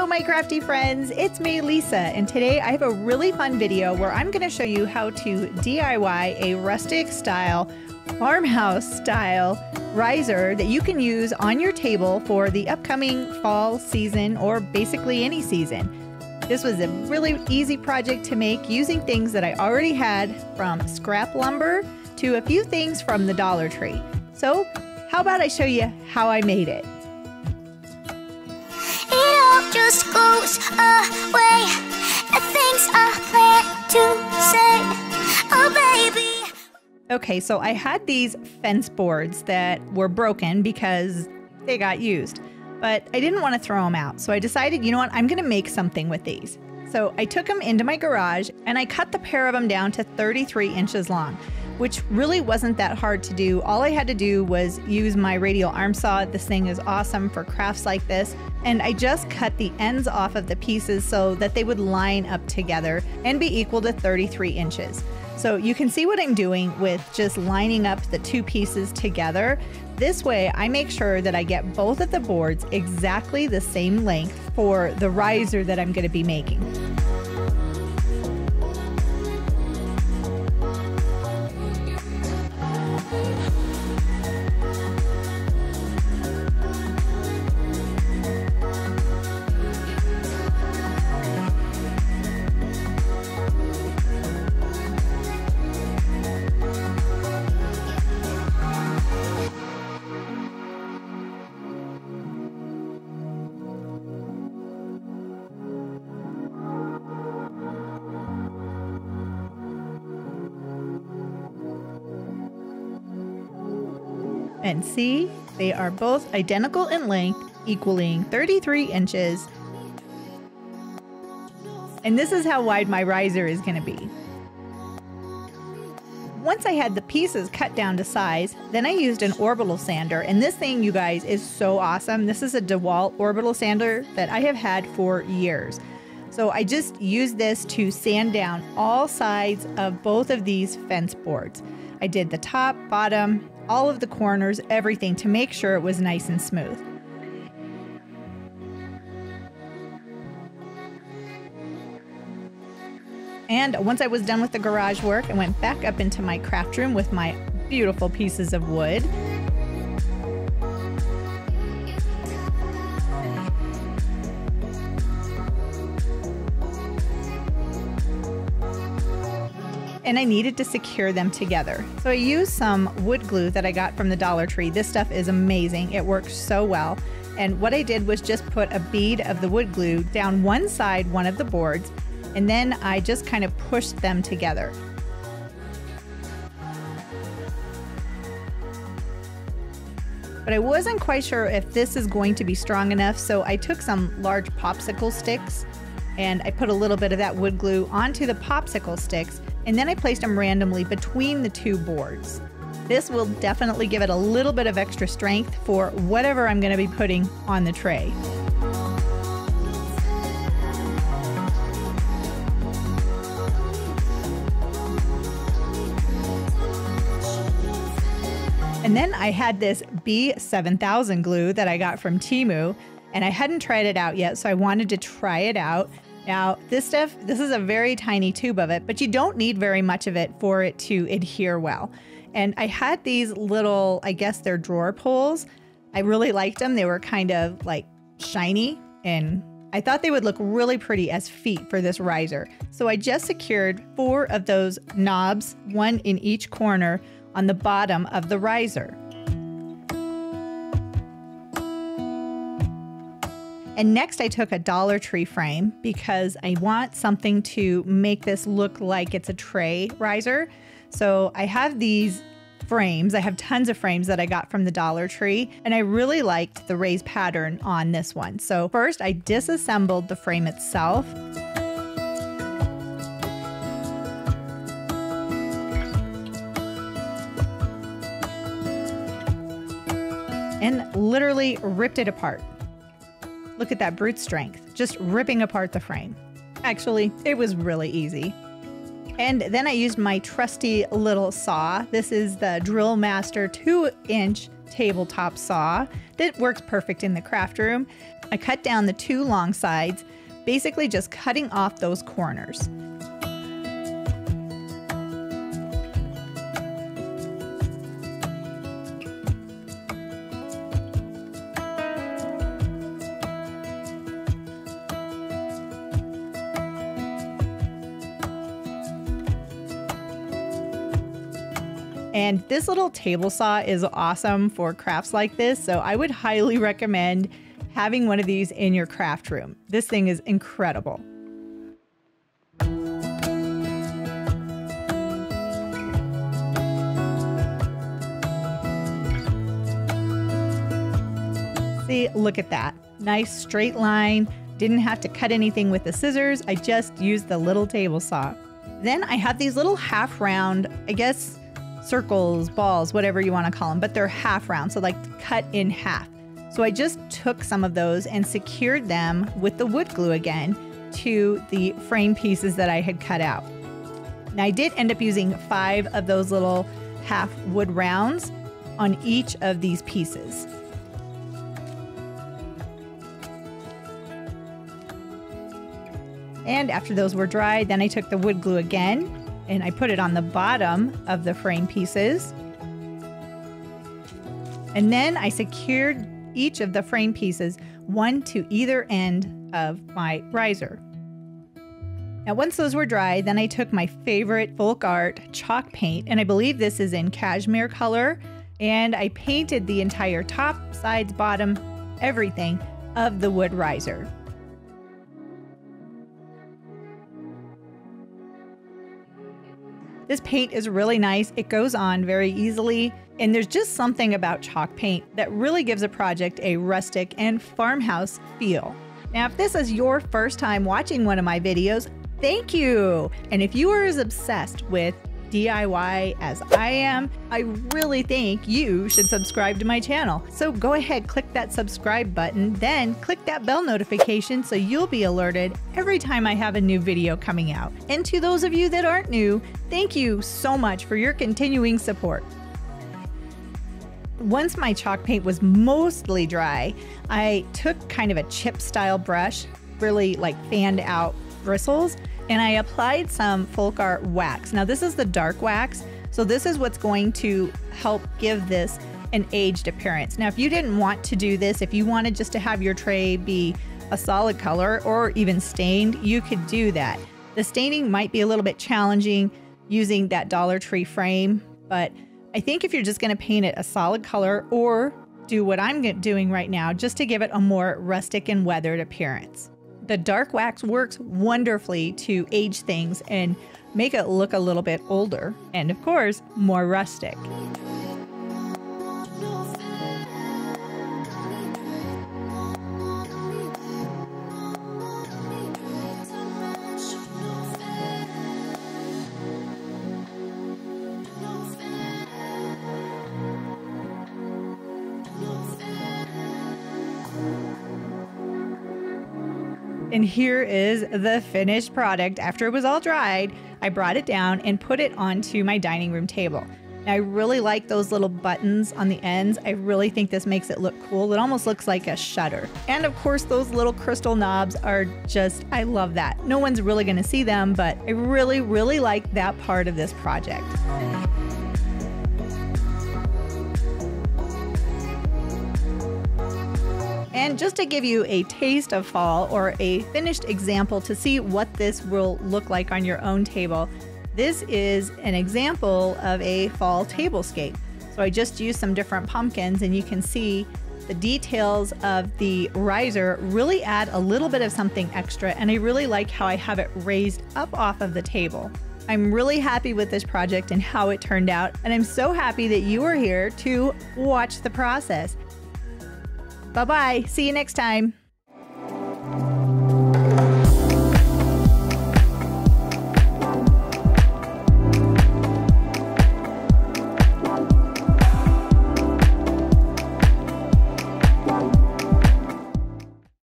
my crafty friends, it's me, Lisa, and today I have a really fun video where I'm going to show you how to DIY a rustic style, farmhouse style riser that you can use on your table for the upcoming fall season or basically any season. This was a really easy project to make using things that I already had, from scrap lumber to a few things from the Dollar Tree. So how about I show you how I made it? Just goes away. The things I plan to say, oh baby. Okay, so I had these fence boards that were broken because they got used, but I didn't want to throw them out. So I decided, you know what, I'm going to make something with these. So I took them into my garage and I cut the pair of them down to 33 inches long, which really wasn't that hard to do. All I had to do was use my radial arm saw. This thing is awesome for crafts like this. And I just cut the ends off of the pieces so that they would line up together and be equal to 33 inches. So you can see what I'm doing with just lining up the two pieces together. This way I make sure that I get both of the boards exactly the same length for the riser that I'm going to be making. And see, they are both identical in length, equaling 33 inches. And this is how wide my riser is going to be. Once I had the pieces cut down to size, then I used an orbital sander. And this thing, you guys, is so awesome. This is a DeWalt orbital sander that I have had for years. So I just used this to sand down all sides of both of these fence boards. I did the top, bottom, all of the corners, everything, to make sure it was nice and smooth. And once I was done with the garage work, I went back up into my craft room with my beautiful pieces of wood. And I needed to secure them together. So I used some wood glue that I got from the Dollar Tree. This stuff is amazing. It works so well. And what I did was just put a bead of the wood glue down one side, one of the boards, and then I just kind of pushed them together. But I wasn't quite sure if this is going to be strong enough, so I took some large popsicle sticks and I put a little bit of that wood glue onto the popsicle sticks, and then I placed them randomly between the two boards. This will definitely give it a little bit of extra strength for whatever I'm going to be putting on the tray. And then I had this B7000 glue that I got from Temu, and I hadn't tried it out yet, so I wanted to try it out. Now, this is a very tiny tube of it, but you don't need very much of it for it to adhere well. And I had these little, I guess they're drawer pulls. I really liked them. They were kind of like shiny, and I thought they would look really pretty as feet for this riser. So I just secured 4 of those knobs, one in each corner on the bottom of the riser. And next I took a Dollar Tree frame because I want something to make this look like it's a tray riser. So I have these frames. I have tons of frames that I got from the Dollar Tree, and I really liked the raised pattern on this one. So first I disassembled the frame itself. And literally ripped it apart. Look at that brute strength, just ripping apart the frame. Actually, it was really easy. And then I used my trusty little saw. This is the Drill Master 2-inch tabletop saw that works perfect in the craft room. I cut down the 2 long sides, basically just cutting off those corners. And this little table saw is awesome for crafts like this, so I would highly recommend having one of these in your craft room. This thing is incredible. See, look at that. Nice straight line. Didn't have to cut anything with the scissors. I just used the little table saw. Then I have these little half round, I guess, circles, balls, whatever you want to call them, but they're half round, so like cut in half. So I just took some of those and secured them with the wood glue again to the frame pieces that I had cut out. Now I did end up using 5 of those little half wood rounds on each of these pieces. And after those were dry, then I took the wood glue again and I put it on the bottom of the frame pieces. And then I secured each of the frame pieces, one to either end of my riser. Now, once those were dry, then I took my favorite folk art chalk paint, and I believe this is in cashmere color, and I painted the entire top, sides, bottom, everything of the wood riser. This paint is really nice. It goes on very easily, and there's just something about chalk paint that really gives a project a rustic and farmhouse feel. Now, if this is your first time watching one of my videos, thank you! And if you are as obsessed with DIY as I am, I really think you should subscribe to my channel. So go ahead, click that subscribe button, then click that bell notification so you'll be alerted every time I have a new video coming out. And to those of you that aren't new, thank you so much for your continuing support. Once my chalk paint was mostly dry, I took kind of a chip style brush, really like fanned out bristles, and I applied some folk art wax. Now this is the dark wax, so this is what's going to help give this an aged appearance. Now if you didn't want to do this, if you wanted just to have your tray be a solid color or even stained, you could do that. The staining might be a little bit challenging using that Dollar Tree frame, but I think if you're just gonna paint it a solid color or do what I'm doing right now, just to give it a more rustic and weathered appearance. The dark wax works wonderfully to age things and make it look a little bit older and, of course, more rustic. And here is the finished product. After it was all dried, I brought it down and put it onto my dining room table. Now, I really like those little buttons on the ends. I really think this makes it look cool. It almost looks like a shutter. And of course, those little crystal knobs are just, I love that. No one's really gonna see them, but I really, really like that part of this project. And just to give you a taste of fall or a finished example to see what this will look like on your own table, this is an example of a fall tablescape. So I just used some different pumpkins, and you can see the details of the riser really add a little bit of something extra, and I really like how I have it raised up off of the table. I'm really happy with this project and how it turned out, and I'm so happy that you are here to watch the process. Bye-bye. See you next time.